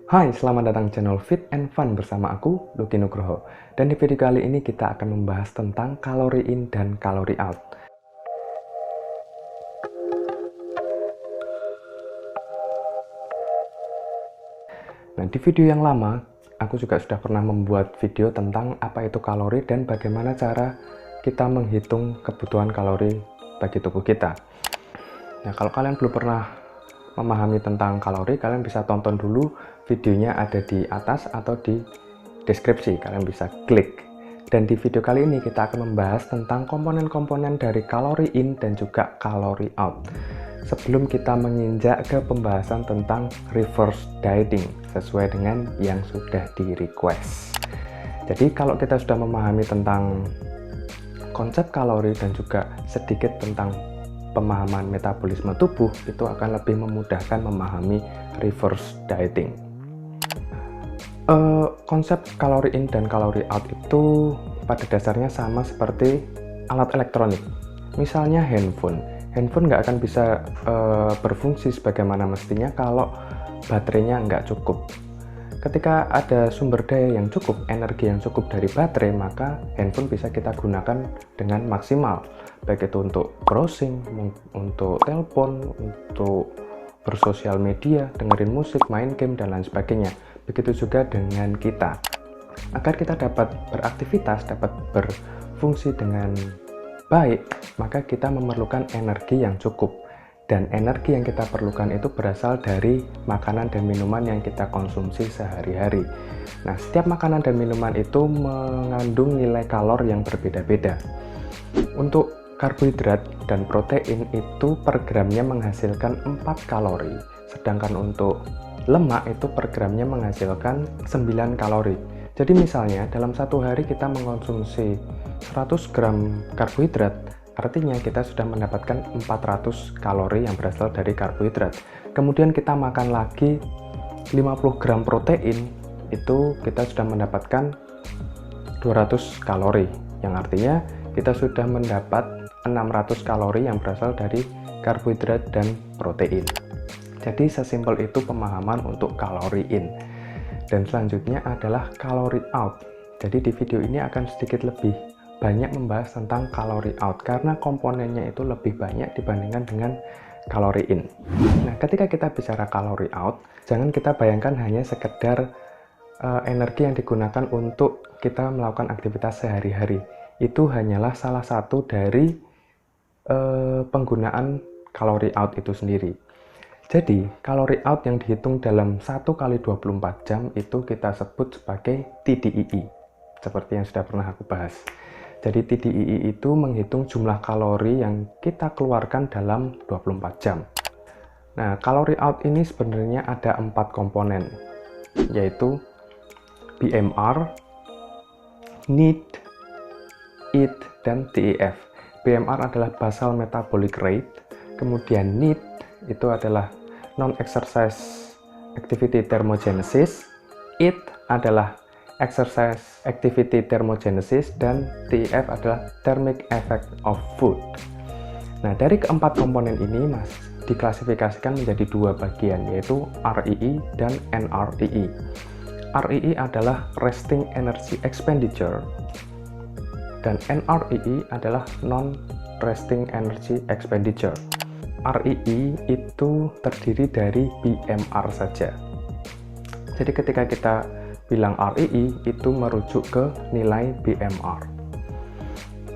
Hai, selamat datang channel Fit and Fun bersama aku, Lucky Nugroho. Dan di video kali ini kita akan membahas tentang kalori in dan kalori out. Nah, di video yang lama, aku juga sudah pernah membuat video tentang apa itu kalori dan bagaimana cara kita menghitung kebutuhan kalori bagi tubuh kita. Nah, kalau kalian belum pernah memahami tentang kalori, kalian bisa tonton dulu videonya, ada di atas atau di deskripsi, kalian bisa klik. Dan di video kali ini kita akan membahas tentang komponen-komponen dari kalori in dan juga kalori out. Sebelum kita menginjak ke pembahasan tentang reverse dieting sesuai dengan yang sudah di request. Jadi kalau kita sudah memahami tentang konsep kalori dan juga sedikit tentang pemahaman metabolisme tubuh, itu akan lebih memudahkan memahami reverse dieting. Konsep kalori in dan kalori out itu pada dasarnya sama seperti alat elektronik. Misalnya handphone nggak akan bisa berfungsi sebagaimana mestinya kalau baterainya nggak cukup. Ketika ada sumber daya yang cukup, energi yang cukup dari baterai, maka handphone bisa kita gunakan dengan maksimal. Baik itu untuk browsing, untuk telepon, untuk bersosial media, dengerin musik, main game, dan lain sebagainya. Begitu juga dengan kita. Agar kita dapat beraktivitas, dapat berfungsi dengan baik, maka kita memerlukan energi yang cukup. Dan energi yang kita perlukan itu berasal dari makanan dan minuman yang kita konsumsi sehari-hari. Nah, setiap makanan dan minuman itu mengandung nilai kalori yang berbeda-beda. Untuk karbohidrat dan protein itu per gramnya menghasilkan 4 kalori, sedangkan untuk lemak itu per gramnya menghasilkan 9 kalori. Jadi misalnya dalam satu hari kita mengkonsumsi 100 gram karbohidrat, artinya kita sudah mendapatkan 400 kalori yang berasal dari karbohidrat. Kemudian kita makan lagi 50 gram protein, itu kita sudah mendapatkan 200 kalori, yang artinya kita sudah mendapat 600 kalori yang berasal dari karbohidrat dan protein. Jadi sesimpel itu pemahaman untuk kalori in. Dan selanjutnya adalah kalori out. Jadi di video ini akan sedikit lebih banyak membahas tentang kalori out karena komponennya itu lebih banyak dibandingkan dengan kalori in. Nah, ketika kita bicara kalori out, jangan kita bayangkan hanya sekedar energi yang digunakan untuk kita melakukan aktivitas sehari-hari. Itu hanyalah salah satu dari penggunaan kalori out itu sendiri. Jadi, kalori out yang dihitung dalam 1 kali 24 jam itu kita sebut sebagai TDEE, seperti yang sudah pernah aku bahas. Jadi, TDEE itu menghitung jumlah kalori yang kita keluarkan dalam 24 jam. Nah, kalori out ini sebenarnya ada 4 komponen, yaitu BMR, need, eat, dan TEF. BMR adalah basal metabolic rate, kemudian need itu adalah non-exercise activity thermogenesis, eat adalah exercise activity thermogenesis, dan TEF adalah thermic effect of food. Nah, dari keempat komponen ini diklasifikasikan menjadi 2 bagian, yaitu REE dan NREE. REE adalah resting energy expenditure dan NREE adalah non-resting energy expenditure. REE itu terdiri dari BMR saja. Jadi ketika kita bilang REE itu merujuk ke nilai BMR.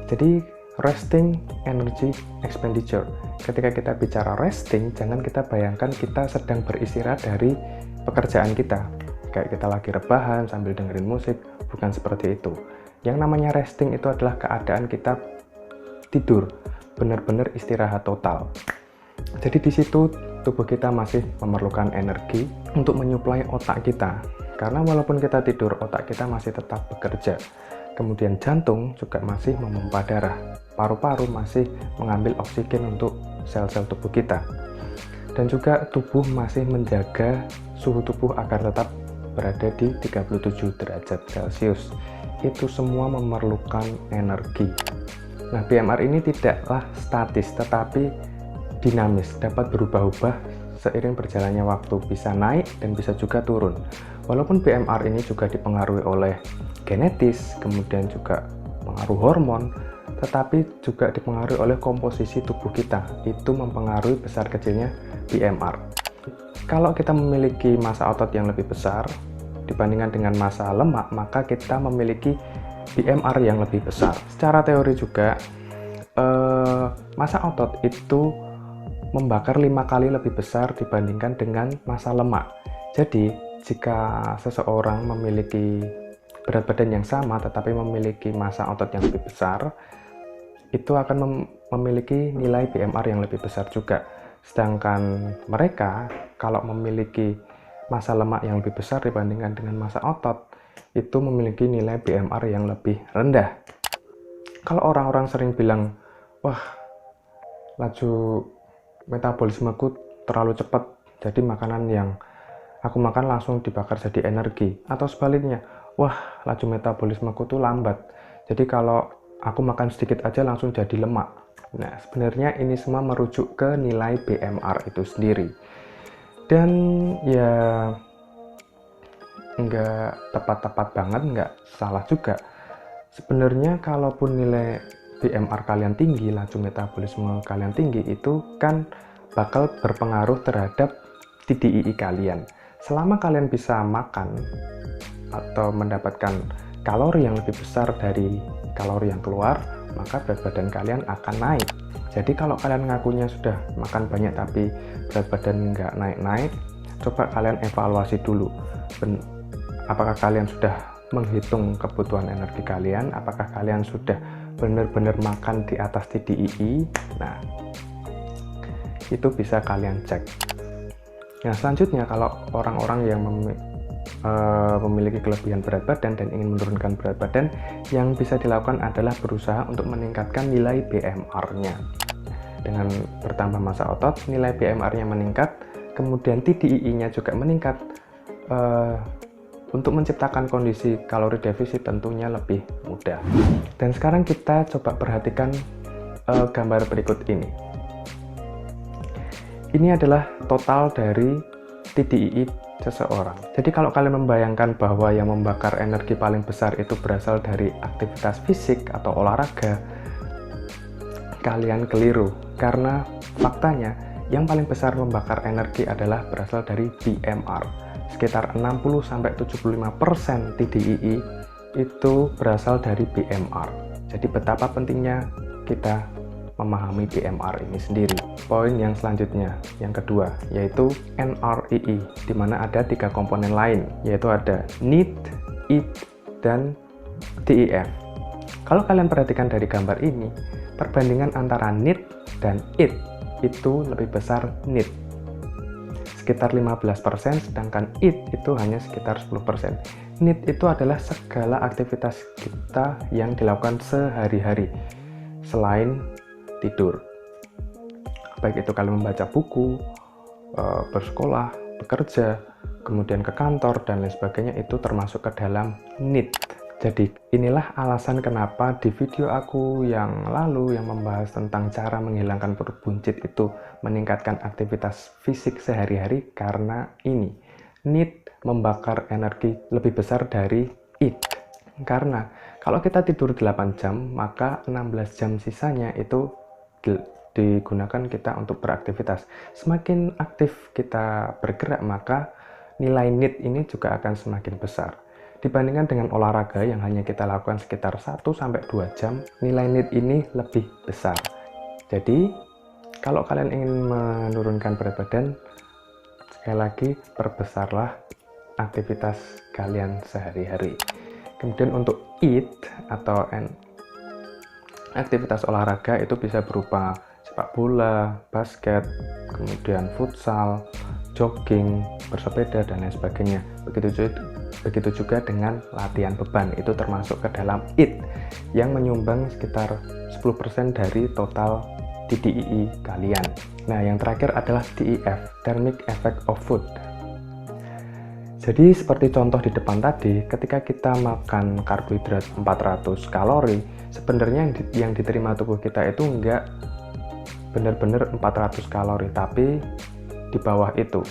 Jadi resting energy expenditure. Ketika kita bicara resting, jangan kita bayangkan kita sedang beristirahat dari pekerjaan kita. Kayak kita lagi rebahan sambil dengerin musik, bukan seperti itu. Yang namanya resting itu adalah keadaan kita tidur, benar-benar istirahat total. Jadi di situ tubuh kita masih memerlukan energi untuk menyuplai otak kita. Karena walaupun kita tidur, otak kita masih tetap bekerja. Kemudian jantung juga masih memompa darah. Paru-paru masih mengambil oksigen untuk sel-sel tubuh kita. Dan juga tubuh masih menjaga suhu tubuh agar tetap berada di 37 derajat Celcius. Itu semua memerlukan energi. Nah, BMR ini tidaklah statis, tetapi dinamis, dapat berubah-ubah seiring berjalannya waktu bisa naik dan bisa juga turun. Walaupun BMR ini juga dipengaruhi oleh genetis, kemudian juga pengaruh hormon, tetapi juga dipengaruhi oleh komposisi tubuh kita. Itu mempengaruhi besar kecilnya BMR. Kalau kita memiliki massa otot yang lebih besar dibandingkan dengan massa lemak, maka kita memiliki BMR yang lebih besar. Secara teori juga, massa otot itu membakar 5 kali lebih besar dibandingkan dengan massa lemak. Jadi, jika seseorang memiliki berat badan yang sama tetapi memiliki massa otot yang lebih besar, itu akan memiliki nilai BMR yang lebih besar juga. Sedangkan mereka kalau memiliki massa lemak yang lebih besar dibandingkan dengan massa otot, itu memiliki nilai BMR yang lebih rendah. Kalau orang-orang sering bilang, wah, laju metabolismeku terlalu cepat, jadi makanan yang aku makan langsung dibakar jadi energi. Atau sebaliknya, wah, laju metabolismeku tuh lambat, jadi kalau aku makan sedikit aja langsung jadi lemak. Nah, sebenarnya ini semua merujuk ke nilai BMR itu sendiri. Dan ya, nggak tepat-tepat banget, nggak salah juga. Sebenarnya kalaupun nilai BMR kalian tinggi, laju metabolisme kalian tinggi, itu kan bakal berpengaruh terhadap TDII kalian. Selama kalian bisa makan atau mendapatkan kalori yang lebih besar dari kalori yang keluar, maka berat badan kalian akan naik. Jadi kalau kalian ngakunya sudah makan banyak tapi berat badan nggak naik-naik, coba kalian evaluasi dulu. Apakah kalian sudah menghitung kebutuhan energi kalian? Apakah kalian sudah benar-benar makan di atas TDII? Nah, itu bisa kalian cek. Nah, selanjutnya kalau orang-orang yang memiliki kelebihan berat badan dan ingin menurunkan berat badan, yang bisa dilakukan adalah berusaha untuk meningkatkan nilai BMR-nya. Dengan bertambah massa otot, nilai BMR-nya meningkat, kemudian TDII-nya juga meningkat. Untuk menciptakan kondisi kalori defisit tentunya lebih mudah. Dan sekarang kita coba perhatikan gambar berikut ini. Ini adalah total dari TDII seseorang. Jadi kalau kalian membayangkan bahwa yang membakar energi paling besar itu berasal dari aktivitas fisik atau olahraga, kalian keliru. Karena faktanya yang paling besar membakar energi adalah berasal dari BMR. Sekitar 60-75% TDII itu berasal dari BMR. Jadi betapa pentingnya kita memahami BMR ini sendiri. Poin yang selanjutnya, yang kedua, yaitu NREE, di mana ada 3 komponen lain, yaitu ada NEAT, EAT, dan DEF. Kalau kalian perhatikan dari gambar ini, perbandingan antara NEAT dan EAT itu lebih besar NEAT, sekitar 15%, sedangkan EAT itu hanya sekitar 10%. NEAT itu adalah segala aktivitas kita yang dilakukan sehari-hari, selain tidur. Baik itu kalian membaca buku, bersekolah, bekerja, kemudian ke kantor, dan lain sebagainya, itu termasuk ke dalam NEAT. Jadi inilah alasan kenapa di video aku yang lalu yang membahas tentang cara menghilangkan perut buncit itu meningkatkan aktivitas fisik sehari-hari, karena ini NEAT membakar energi lebih besar dari EAT. Karena kalau kita tidur 8 jam, maka 16 jam sisanya itu digunakan kita untuk beraktivitas. Semakin aktif kita bergerak, maka nilai NEAT ini juga akan semakin besar. Dibandingkan dengan olahraga yang hanya kita lakukan sekitar 1-2 jam, nilai NEAT ini lebih besar. Jadi, kalau kalian ingin menurunkan berat badan, sekali lagi perbesarlah aktivitas kalian sehari-hari. Kemudian untuk EAT atau aktivitas olahraga itu bisa berupa sepak bola, basket, kemudian futsal, jogging, bersepeda, dan lain sebagainya. Begitu juga dengan latihan beban, itu termasuk ke dalam EAT yang menyumbang sekitar 10% dari total TDII kalian. Nah, yang terakhir adalah DEF, Thermic Effect of Food. Jadi seperti contoh di depan tadi, ketika kita makan karbohidrat 400 kalori, sebenarnya yang diterima tubuh kita itu enggak benar-benar 400 kalori, tapi di bawah itu.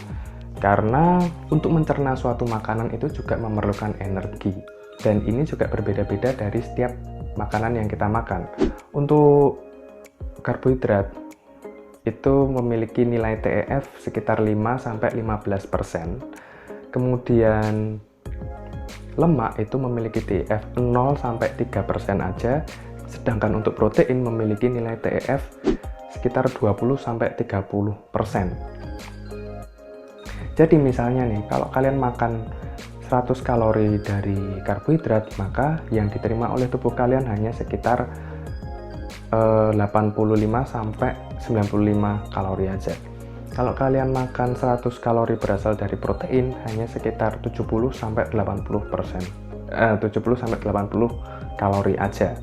Karena untuk mencerna suatu makanan itu juga memerlukan energi. Dan ini juga berbeda-beda dari setiap makanan yang kita makan. Untuk karbohidrat itu memiliki nilai TEF sekitar 5-15%. Kemudian lemak itu memiliki TEF 0-3% aja. Sedangkan untuk protein memiliki nilai TEF sekitar 20-30%. Jadi misalnya nih, kalau kalian makan 100 kalori dari karbohidrat, maka yang diterima oleh tubuh kalian hanya sekitar 85-95 kalori aja. Kalau kalian makan 100 kalori berasal dari protein, hanya sekitar 70-80%. 70-80 kalori aja.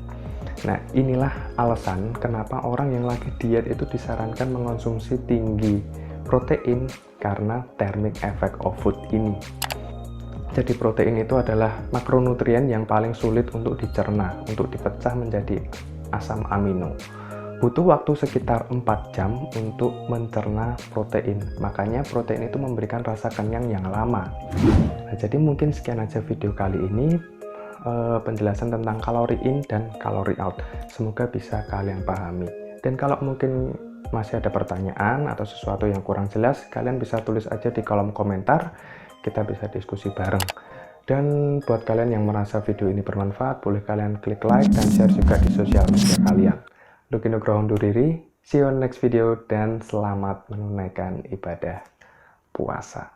Nah, inilah alasan kenapa orang yang lagi diet itu disarankan mengonsumsi tinggi protein karena thermic effect of food ini. Jadi protein itu adalah makronutrien yang paling sulit untuk dicerna, untuk dipecah menjadi asam amino. Butuh waktu sekitar 4 jam untuk mencerna protein. Makanya protein itu memberikan rasa kenyang yang lama. Nah, jadi mungkin sekian aja video kali ini, penjelasan tentang kalori in dan kalori out. Semoga bisa kalian pahami. Dan kalau mungkin masih ada pertanyaan atau sesuatu yang kurang jelas, kalian bisa tulis aja di kolom komentar. Kita bisa diskusi bareng. Dan buat kalian yang merasa video ini bermanfaat, boleh kalian klik like dan share juga di sosial media kalian. Lucky Nugroho undur diri, see you on next video, dan selamat menunaikan ibadah puasa.